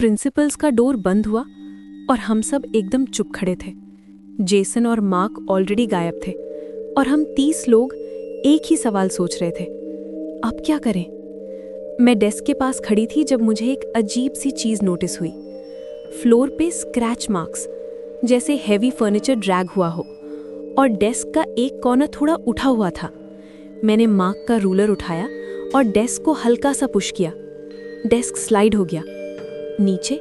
Principles का door बंद हुआ और हम सब एकदम चुप खड़े थे। जेसन और मार्क ऑलरेडी गायब थे और हम 30 लोग एक ही सवाल सोच रहे थे, अब क्या करें। मैं डेस्क के पास खड़ी थी जब मुझे एक अजीब सी चीज़ नोटिस हुई। फ्लोर पे स्क्रैच मार्क्स, जैसे हैवी फर्नीचर ड्रैग हुआ हो, और डेस्क का एक कॉर्नर थोड़ा उठा हुआ था। मैंने मार्क का रूलर उठाया और डेस्क को हल्का सा पुश किया। डेस्क स्लाइड हो गया। नीचे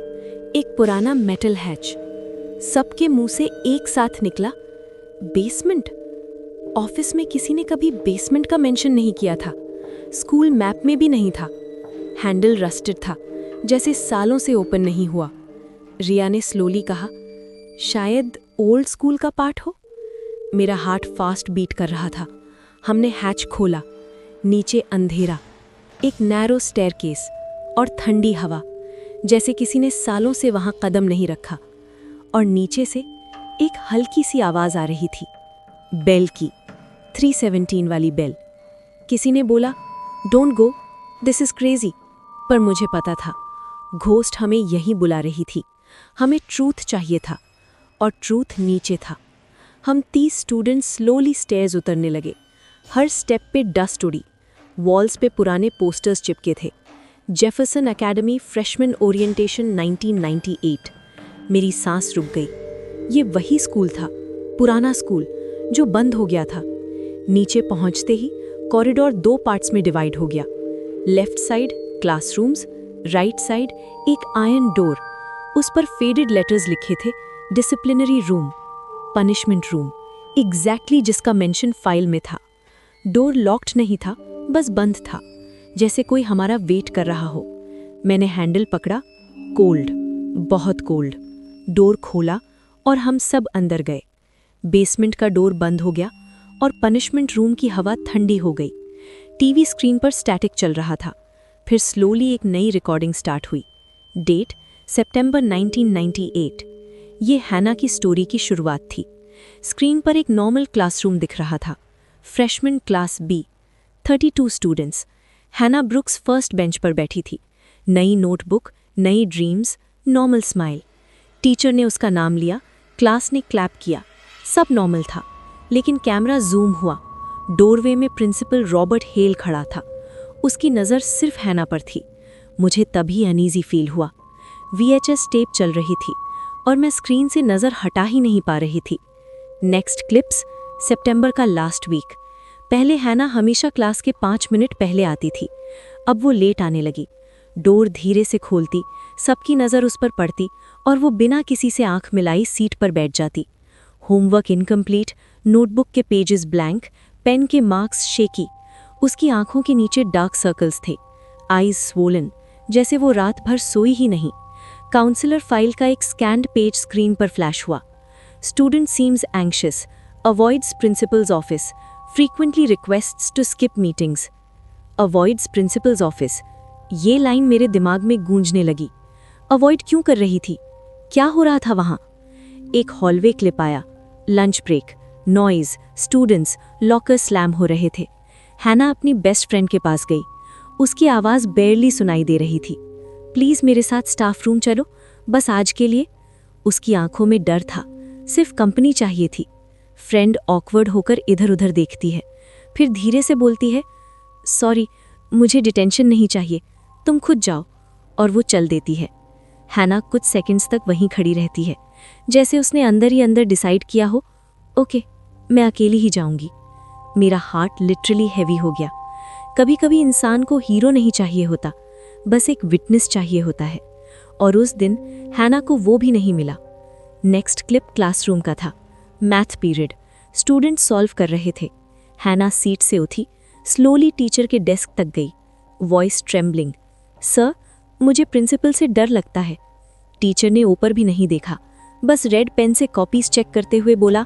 एक पुराना मेटल हैच। सबके मुंह से एक साथ निकला, बेसमेंट। ऑफिस में किसी ने कभी बेसमेंट का मेंशन नहीं किया था। स्कूल मैप में भी नहीं था। हैंडल रस्टेड था, जैसे सालों से ओपन नहीं हुआ। रिया ने स्लोली कहा, शायद ओल्ड स्कूल का पार्ट हो। मेरा हार्ट फास्ट बीट कर रहा था। हमने हैच खोला। नीचे अंधेरा, एक नैरो स्टेयरकेस और ठंडी हवा, जैसे किसी ने सालों से वहां कदम नहीं रखा। और नीचे से एक हल्की सी आवाज आ रही थी, बेल की, 317 वाली बेल। किसी ने बोला, don't go, this is crazy. पर मुझे पता था, घोस्ट हमें यहीं बुला रही थी। हमें ट्रूथ चाहिए था, और ट्रूथ नीचे था। हम 30 स्टूडेंट्स स्लोली स्टेयर्स उतरने लगे। हर स्टेप पे डस्ट उड़ी। वॉल्स पे पुराने पोस्टर्स चिपके थे, जेफरसन एकेडमी फ्रेशमैन ओरिएंटेशन 1998। मेरी सांस रुक गई। ये वही स्कूल था, पुराना स्कूल जो बंद हो गया था। नीचे पहुंचते ही कॉरिडोर 2 पार्ट्स में डिवाइड हो गया। Left side classrooms, right side एक आयरन डोर। उस पर फेडेड लेटर्स लिखे थे, disciplinary room, punishment room, exactly जिसका मेंशन फाइल में था। डोर लॉक्ड नहीं था, बस बंद था, जैसे कोई हमारा वेट कर रहा हो। मैंने हैंडल पकड़ा, कोल्ड, बहुत कोल्ड। डोर खोला और हम सब अंदर गए। बेसमेंट का डोर बंद हो गया और पनिशमेंट रूम की हवा ठंडी हो गई। टीवी स्क्रीन पर स्टैटिक चल रहा था। फिर स्लोली एक नई रिकॉर्डिंग स्टार्ट हुई। डेट सितंबर 1998। ये हैना की स्टोरी की शुरुआत थी। स्क्रीन पर एक नॉर्मल क्लासरूम दिख रहा था। Freshman class B, 32 students. Hannah Brooks first bench पर बैठी थी। नई नोटबुक, नई ड्रीम्स, नॉर्मल स्माइल। टीचर ने उसका नाम लिया, क्लास ने क्लैप किया। सब नॉर्मल था, लेकिन कैमरा जूम हुआ। डोरवे में प्रिंसिपल रॉबर्ट हेल खड़ा था। उसकी नज़र सिर्फ हैना पर थी। मुझे तभी अनईजी फील हुआ। VHS टेप चल रही थी और मैं स्क्रीन से नज़र हटा ही नहीं पा रही थी। नेक्स्ट क्लिप्स, सितंबर का लास्ट वीक। पहले हैना हमेशा क्लास के 5 मिनट पहले आती थी। अब वो लेट आने लगी। डोर धीरे से खोलती, सबकी नज़र उस पर पड़ती और वो बिना किसी से आंख मिलाई सीट पर बैठ जाती। होमवर्क इनकम्प्लीट, नोटबुक के पेजेस ब्लैंक, पेन के मार्क्स शेकी। उसकी आंखों के नीचे डार्क सर्कल्स थे, आईज स्वोलन, जैसे वो रात भर सोई ही नहीं। काउंसलर फाइल का एक स्कैन्ड पेज स्क्रीन पर फ्लैश हुआ। Student seems anxious, avoids principal's office, frequently requests to skip meetings. Avoids principal's office, ये लाइन मेरे दिमाग में गूंजने लगी। अवॉइड क्यों कर रही थी? क्या हो रहा था वहां? एक हॉलवे क्लिप आया। Lunch break, noise, students, locker slam हो रहे थे। हैना अपनी बेस्ट फ्रेंड के पास गई। उसकी आवाज़ बेयरली सुनाई दे रही थी, प्लीज़ मेरे साथ स्टाफ रूम चलो, बस आज के लिए। उसकी आंखों में डर था, सिर्फ कंपनी चाहिए थी। फ्रेंड ऑकवर्ड होकर इधर उधर देखती है, फिर धीरे से बोलती है, सॉरी, मुझे डिटेंशन नहीं चाहिए, तुम खुद जाओ। और वो चल देती है। हैना कुछ सेकंड्स तक वहीं खड़ी रहती है, जैसे उसने अंदर ही अंदर डिसाइड किया हो, ओके, मैं अकेली ही जाऊंगी। मेरा हार्ट लिटरली हैवी हो गया। कभी कभी इंसान को हीरो नहीं चाहिए होता, बस एक विटनेस चाहिए होता है। और उस दिन हैना को वो भी नहीं मिला। नेक्स्ट क्लिप क्लासरूम का था। Math period. स्टूडेंट सॉल्व कर रहे थे। हैना सीट से उठी, स्लोली टीचर के डेस्क तक गई, वॉइस ट्रेम्बलिंग, सर, मुझे प्रिंसिपल से डर लगता है। टीचर ने ऊपर भी नहीं देखा, बस रेड पेन से कॉपीज चेक करते हुए बोला,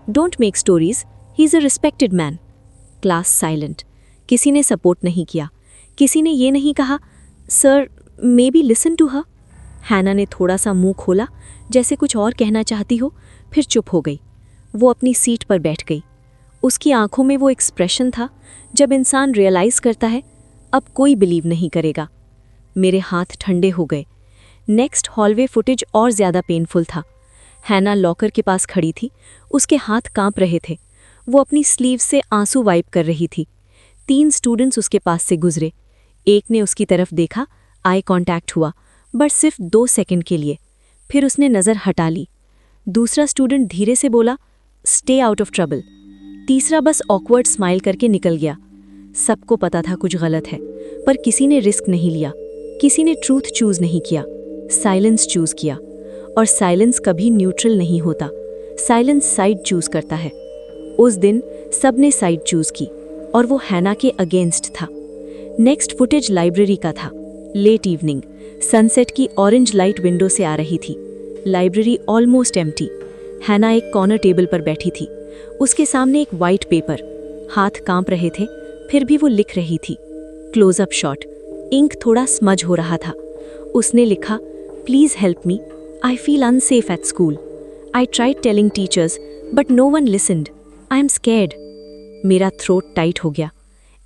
don't make stories, he is a respected man. Class silent. किसी ने सपोर्ट नहीं किया। किसी ने ये नहीं कहा, sir, maybe listen to her. Hannah ने थोड़ा सा मुंह खोला, जैसे कुछ और कहना चाहती हो, फिर चुप हो गई। वो अपनी सीट पर बैठ गई। उसकी आंखों में वो एक्सप्रेशन था जब इंसान रियलाइज करता है अब कोई बिलीव नहीं करेगा। मेरे हाथ ठंडे हो गए। नेक्स्ट हॉलवे फुटेज और ज़्यादा पेनफुल था। हैना लॉकर के पास खड़ी थी, उसके हाथ कांप रहे थे। वो अपनी स्लीव से आंसू वाइप कर रही थी। 3 स्टूडेंट्स उसके पास से गुजरे। एक ने उसकी तरफ देखा, आई कांटेक्ट हुआ, बट सिर्फ 2 सेकंड के लिए। फिर उसने नज़र हटा ली। दूसरा स्टूडेंट धीरे से बोला, स्टे आउट ऑफ ट्रबल। तीसरा बस ऑकवर्ड स्माइल करके निकल गया। सबको पता था कुछ गलत है, पर किसी ने रिस्क नहीं लिया। किसी ने ट्रूथ चूज नहीं किया, साइलेंस चूज किया। और साइलेंस कभी न्यूट्रल नहीं होता, साइलेंस साइड चूज करता है। उस दिन सबने साइड चूज की और वो हैना के अगेंस्ट था। नेक्स्ट फुटेज लाइब्रेरी का था। लेट इवनिंग, सनसेट की ऑरेंज लाइट विंडो से आ रही थी। Library almost empty. हैना एक कॉर्नर टेबल पर बैठी थी, उसके सामने एक वाइट पेपर। हाथ कांप रहे थे, फिर भी वो लिख रही थी। क्लोजअप शॉट, इंक थोड़ा स्मज हो रहा था। उसने लिखा, please help me, I feel unsafe at school. I tried telling teachers but no one listened. I am scared. मेरा थ्रोट टाइट हो गया।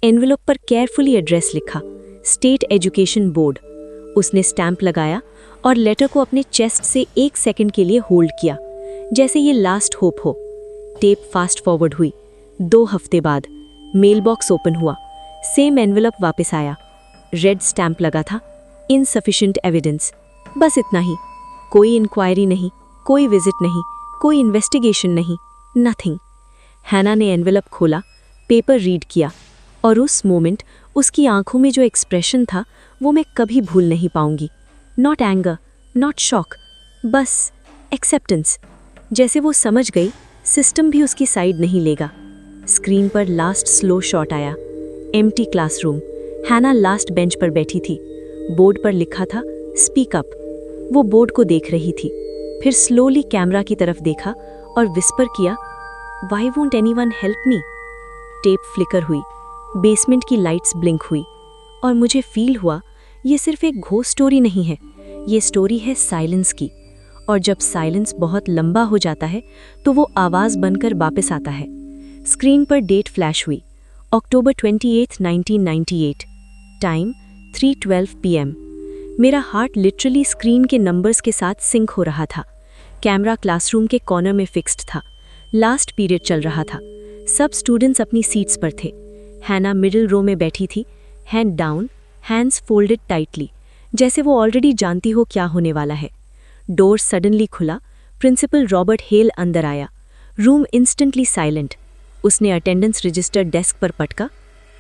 एनवेलप पर केयरफुली एड्रेस लिखा, स्टेट एजुकेशन बोर्ड। उसने स्टैंप लगाया और लेटर को अपने चेस्ट से 1 सेकंड के लिए होल्ड किया, जैसे ये लास्ट होप हो। टेप फास्ट फॉरवर्ड हुई। 2 हफ्ते बाद मेल बॉक्स ओपन हुआ, सेम एनवेलप वापस आया। रेड स्टैंप लगा था, इनसफिशिएंट एविडेंस। बस इतना ही। कोई इंक्वायरी नहीं, कोई विजिट नहीं, कोई इन्वेस्टिगेशन नहीं, नथिंग। हैना ने एनवेलप खोला, पेपर रीड किया, और उस मोमेंट उसकी आंखों में जो एक्सप्रेशन था वो मैं कभी भूल नहीं पाऊंगी। नॉट एंगर, नॉट शॉक, बस एक्सेप्टेंस। जैसे वो समझ गई सिस्टम भी उसकी साइड नहीं लेगा। स्क्रीन पर लास्ट स्लो शॉट आया। Empty classroom. हैना लास्ट बेंच पर बैठी थी। बोर्ड पर लिखा था, स्पीक अप। वो बोर्ड को देख रही थी, फिर स्लोली कैमरा की तरफ देखा और विस्पर किया, why won't anyone help me. Tape flicker हुई, बेसमेंट की लाइट्स ब्लिंक हुई, और मुझे फील हुआ ये सिर्फ एक घोस्ट स्टोरी नहीं है, ये स्टोरी है साइलेंस की। और जब साइलेंस बहुत लंबा हो जाता है तो वो आवाज़ बनकर वापस आता है। स्क्रीन पर डेट फ्लैश हुई, अक्टूबर 28, 1998। Time 3:12 PM। मेरा हार्ट लिटरली स्क्रीन के नंबर्स के साथ सिंक हो रहा था। कैमरा क्लासरूम के कॉर्नर में फिक्स्ड था। लास्ट पीरियड चल रहा था। सब स्टूडेंट्स अपनी सीट्स पर थे। हैना मिडिल रो में बैठी थी, hand down, hands folded tightly, जैसे वो ऑलरेडी जानती हो क्या होने वाला है। डोर सडनली खुला। प्रिंसिपल रॉबर्ट हेल अंदर आया। Room instantly silent. उसने अटेंडेंस रजिस्टर डेस्क पर पटका।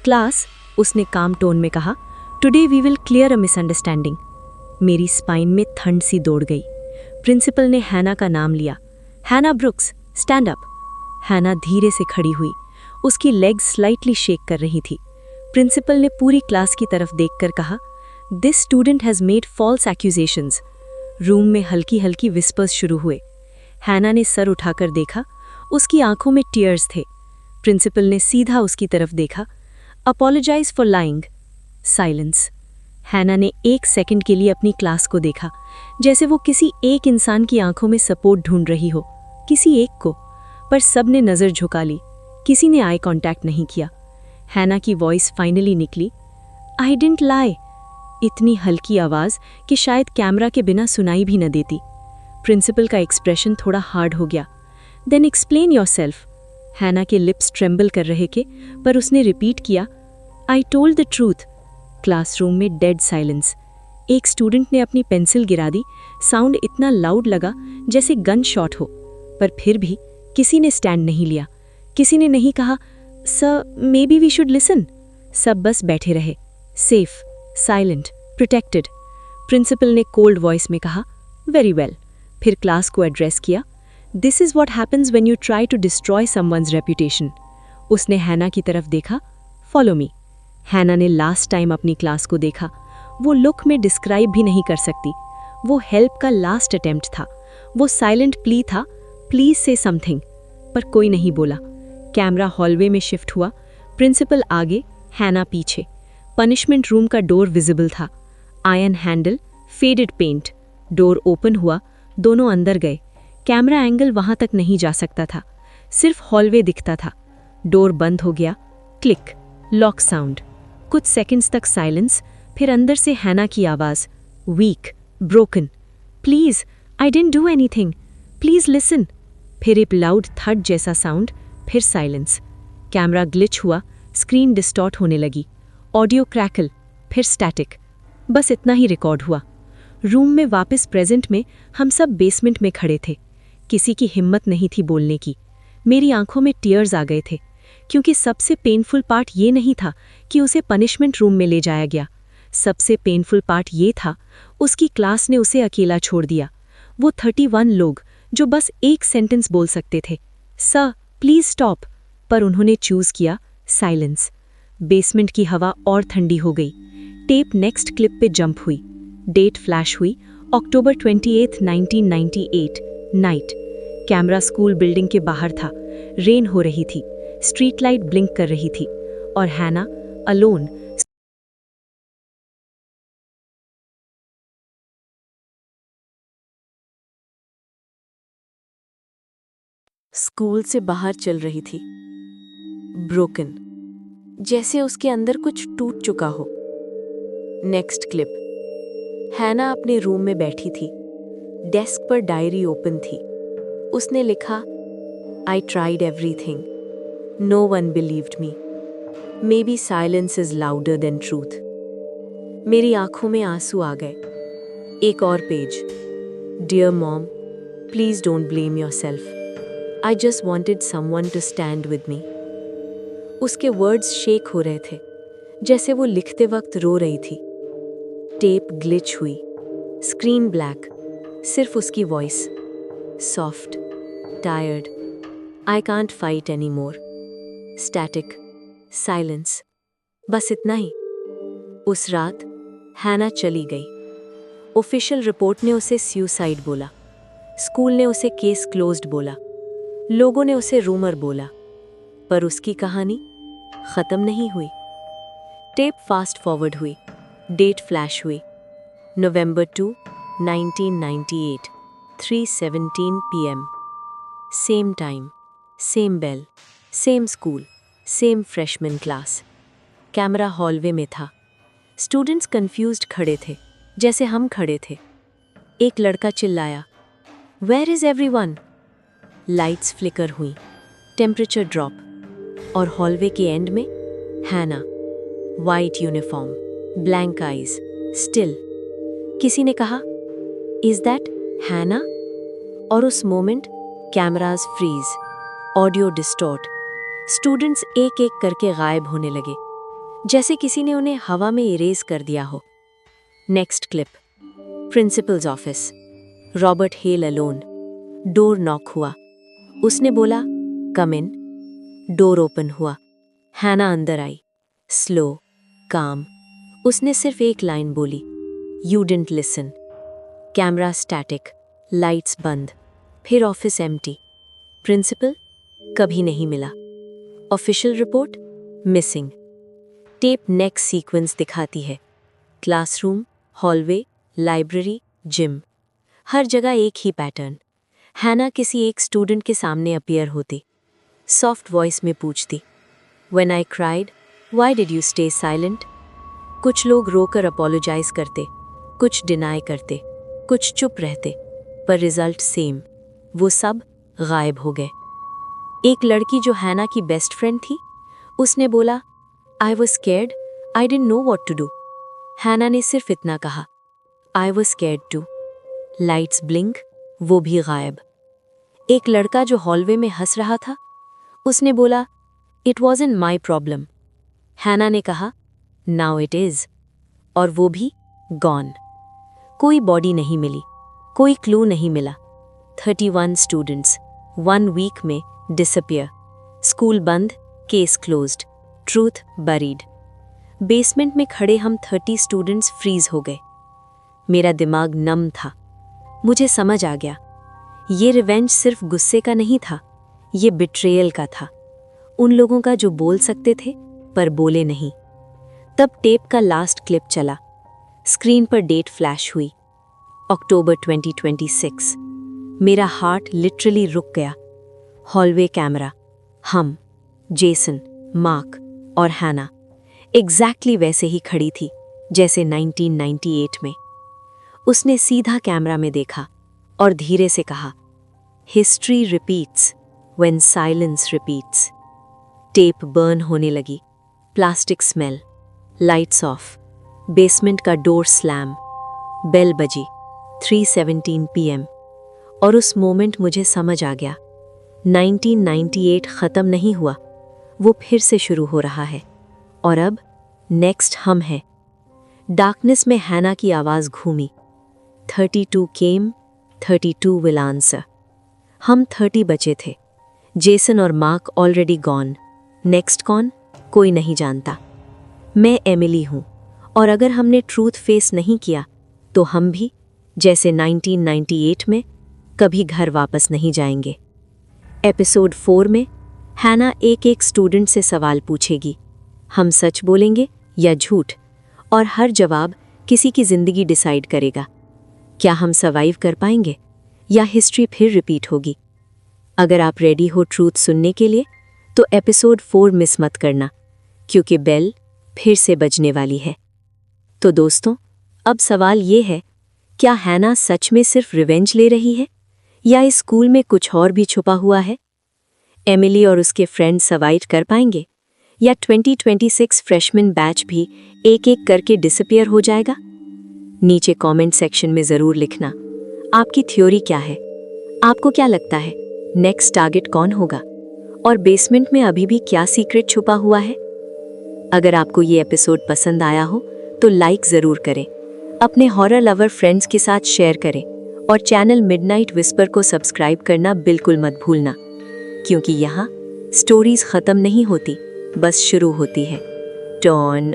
क्लास, उसने काम टोन में कहा, today we will clear a misunderstanding. मेरी स्पाइन में ठंड सी दौड़ गई। प्रिंसिपल ने हैना का नाम लिया। हैना ब्रुक्स, स्टैंड अप। हैना धीरे से खड़ी हुई, उसकी लेग्स स्लाइटली शेक कर रही थी। प्रिंसिपल ने पूरी क्लास की तरफ देखकर कहा, this student has made false accusations. Room में हल्की हल्की विस्पर्स शुरू हुए। हैना ने सर उठाकर देखा, उसकी आंखों में टीयर्स थे। प्रिंसिपल ने सीधा उसकी तरफ देखा, अपोलोजाइज फॉर लाइंग। साइलेंस। हैना ने 1 सेकंड के लिए अपनी क्लास को देखा, जैसे वो किसी एक इंसान की आंखों में सपोर्ट ढूंढ रही हो, किसी एक को। पर सब ने नजर झुका ली, किसी ने आई कांटेक्ट नहीं किया। हैना की वॉइस फाइनली निकली, आई डिडंट लाई। इतनी हल्की आवाज कि शायद कैमरा के बिना सुनाई भी न देती। प्रिंसिपल का एक्सप्रेशन थोड़ा हार्ड हो गया। Then explain yourself. हैना के लिप्स ट्रेम्बल कर रहे थे, पर उसने रिपीट किया, I told the truth. Classroom में डेड साइलेंस। एक स्टूडेंट ने अपनी पेंसिल गिरा दी। साउंड इतना लाउड लगा जैसे गन शॉट हो, पर फिर भी किसी ने स्टैंड नहीं लिया। किसी ने नहीं कहा, sir maybe we should listen. सब बस बैठे रहे, सेफ, साइलेंट, प्रोटेक्टेड। प्रिंसिपल ने कोल्ड वॉइस में कहा, वेरी वेल। फिर क्लास को एड्रेस किया, this is what happens when you try to destroy someone's reputation. उसने हैना की तरफ देखा, फॉलो मी। हैना ने लास्ट टाइम अपनी क्लास को देखा। वो लुक में डिस्क्राइब भी नहीं कर सकती। वो हेल्प का लास्ट अटेम्प्ट था। वो साइलेंट प्ली था, प्लीज से समथिंग। पर कोई नहीं बोला। कैमरा हॉलवे में शिफ्ट हुआ। प्रिंसिपल आगे, हैना पीछे। पनिशमेंट रूम का डोर विजिबल था। Iron handle, faded paint. Door open हुआ, दोनों अंदर गए। कैमरा एंगल वहां तक नहीं जा सकता था, सिर्फ हॉलवे दिखता था। डोर बंद हो गया। Click, lock sound. कुछ सेकंड्स तक साइलेंस, फिर अंदर से हैना की आवाज, weak, broken, please, I didn't do anything, please listen. फिर एक लाउड थड जैसा साउंड, फिर साइलेंस। कैमरा ग्लिच हुआ, स्क्रीन डिस्टॉर्ट होने लगी, ऑडियो क्रैकल, फिर स्टैटिक। बस इतना ही रिकॉर्ड हुआ। रूम में वापस प्रेजेंट में हम सब बेसमेंट में खड़े थे। किसी की हिम्मत नहीं थी बोलने की। मेरी आंखों में टीयर्स आ गए थे, क्योंकि सबसे पेनफुल पार्ट ये नहीं था कि उसे पनिशमेंट रूम में ले जाया गया। सबसे पेनफुल पार्ट ये था, उसकी क्लास ने उसे अकेला छोड़ दिया। वो 31 लोग जो बस एक सेंटेंस बोल सकते थे, सर प्लीज स्टॉप, पर उन्होंने चूज किया साइलेंस। बेसमेंट की हवा और ठंडी हो गई। टेप नेक्स्ट क्लिप पे जंप हुई। डेट फ्लैश हुई, अक्टूबर 28, 1998, नाइट। कैमरा स्कूल बिल्डिंग के बाहर था। रेन हो रही थी, स्ट्रीट लाइट ब्लिंक कर रही थी, और हैना अलोन स्कूल से बाहर चल रही थी, ब्रोकन, जैसे उसके अंदर कुछ टूट चुका हो। नेक्स्ट क्लिप, हैना अपने रूम में बैठी थी। डेस्क पर डायरी ओपन थी। उसने लिखा, I tried everything, no one believed me, maybe silence is louder than truth. मेरी आंखों में आंसू आ गए। एक और page, dear mom, please don't blame yourself, I just wanted someone to stand with me. उसके वर्ड्स शेक हो रहे थे, जैसे वो लिखते वक्त रो रही थी। टेप ग्लिच हुई, स्क्रीन ब्लैक, सिर्फ उसकी voice, soft, tired, I can't fight any more, static, silence, बस इतना ही। उस रात हैना चली गई। ऑफिशियल रिपोर्ट ने उसे सुसाइड बोला, स्कूल ने उसे केस क्लोज्ड बोला, लोगों ने उसे रूमर बोला, पर उसकी कहानी खत्म नहीं हुई। टेप फास्ट फॉरवर्ड हुई, डेट फ्लैश हुई, नवंबर 2, 1998, 3:17 PM, same time, same bell, same school, same freshman class. Camera hallway में था। स्टूडेंट्स कंफ्यूज्ड खड़े थे, जैसे हम खड़े थे। एक लड़का चिल्लाया, where is everyone? Lights flicker हुई, टेम्परेचर ड्रॉप, और हॉलवे के एंड में Hannah, white uniform, blank eyes, still. किसी ने कहा, इज दैट हैना? और उस moment cameras freeze, audio distort, students एक एक करके गायब होने लगे, जैसे किसी ने उन्हें हवा में इरेज कर दिया हो। Next clip, principles office, Robert hello alone. Door knock हुआ। उसने बोला, कम इन। डोर ओपन हुआ। हैना अंदर आई, स्लो, काम। उसने सिर्फ एक लाइन बोली, you didn't listen. Camera static, lights बंद, फिर ऑफिस एम्प्टी। प्रिंसिपल कभी नहीं मिला। Official report missing. Tape next sequence दिखाती है, क्लासरूम, हॉलवे, लाइब्रेरी, जिम, हर जगह एक ही पैटर्न। हैना किसी एक स्टूडेंट के सामने अपीयर होती, सॉफ्ट वॉइस में पूछती, when I cried, why did you stay silent? कुछ लोग रोकर अपोलोजाइज करते, कुछ डिनाई करते, कुछ चुप रहते, पर रिजल्ट सेम, वो सब गायब हो गए। एक लड़की जो हैना की बेस्ट फ्रेंड थी, उसने बोला, I was scared, I didn't know what to do. Hannah ने सिर्फ इतना कहा, I was scared too. Lights blink, वो भी गायब। एक लड़का जो हॉलवे में हंस रहा था, उसने बोला, इट वॉज़न्ट माई प्रॉब्लम। हैना ने कहा, नाउ इट इज, और वो भी गॉन। कोई बॉडी नहीं मिली, कोई क्लू नहीं मिला। 31 स्टूडेंट्स 1 वीक में डिसअपियर। स्कूल बंद, case closed, truth buried. Basement में खड़े हम 30 स्टूडेंट्स फ्रीज हो गए। मेरा दिमाग नम था। मुझे समझ आ गया, ये रिवेंज सिर्फ गुस्से का नहीं था, ये बिट्रेयल का था। उन लोगों का जो बोल सकते थे पर बोले नहीं। तब टेप का लास्ट क्लिप चला। स्क्रीन पर डेट फ्लैश हुई, अक्टूबर 2026। मेरा हार्ट लिटरली रुक गया। हॉलवे कैमरा, हम, जेसन, मार्क और हैना एग्जैक्टली वैसे ही खड़ी थी जैसे 1998 में। उसने सीधा कैमरा में देखा और धीरे से कहा, history repeats when silence repeats. Tape burn होने लगी, plastic smell, lights off, basement का डोर स्लैम, बेल बजी 3:17 PM। और उस मोमेंट मुझे समझ आ गया, 1998 ख़त्म नहीं हुआ, वो फिर से शुरू हो रहा है। और अब नेक्स्ट हम हैं। डार्कनेस में हैना की आवाज़ घूमी, 32 केम, 32 विल आंसर। हम 30 बचे थे। जेसन और मार्क ऑलरेडी गॉन। नेक्स्ट कौन, कोई नहीं जानता। मैं एमिली हूँ, और अगर हमने ट्रूथ फेस नहीं किया तो हम भी, जैसे 1998 में, कभी घर वापस नहीं जाएंगे। एपिसोड 4 में हैना एक एक स्टूडेंट से सवाल पूछेगी। हम सच बोलेंगे या झूठ, और हर जवाब किसी की जिंदगी डिसाइड करेगा। क्या हम सर्वाइव कर पाएंगे या हिस्ट्री फिर रिपीट होगी? अगर आप रेडी हो ट्रूथ सुनने के लिए तो एपिसोड 4 मिस मत करना, क्योंकि बेल फिर से बजने वाली है। तो दोस्तों, अब सवाल ये है, क्या हैना सच में सिर्फ रिवेंज ले रही है या इस स्कूल में कुछ और भी छुपा हुआ है? एमिली और उसके फ्रेंड सर्वाइव कर पाएंगे या 2026 फ्रेशमैन बैच भी एक एक करके डिसअपियर हो जाएगा? नीचे कमेंट सेक्शन में ज़रूर लिखना, आपकी थ्योरी क्या है? आपको क्या लगता है नेक्स्ट टारगेट कौन होगा? और बेसमेंट में अभी भी क्या सीक्रेट छुपा हुआ है? अगर आपको ये एपिसोड पसंद आया हो तो लाइक ज़रूर करें, अपने हॉरर लवर फ्रेंड्स के साथ शेयर करें, और चैनल मिडनाइट विस्पर को सब्सक्राइब करना बिल्कुल मत भूलना, क्योंकि यहाँ स्टोरीज ख़त्म नहीं होती, बस शुरू होती है। टॉन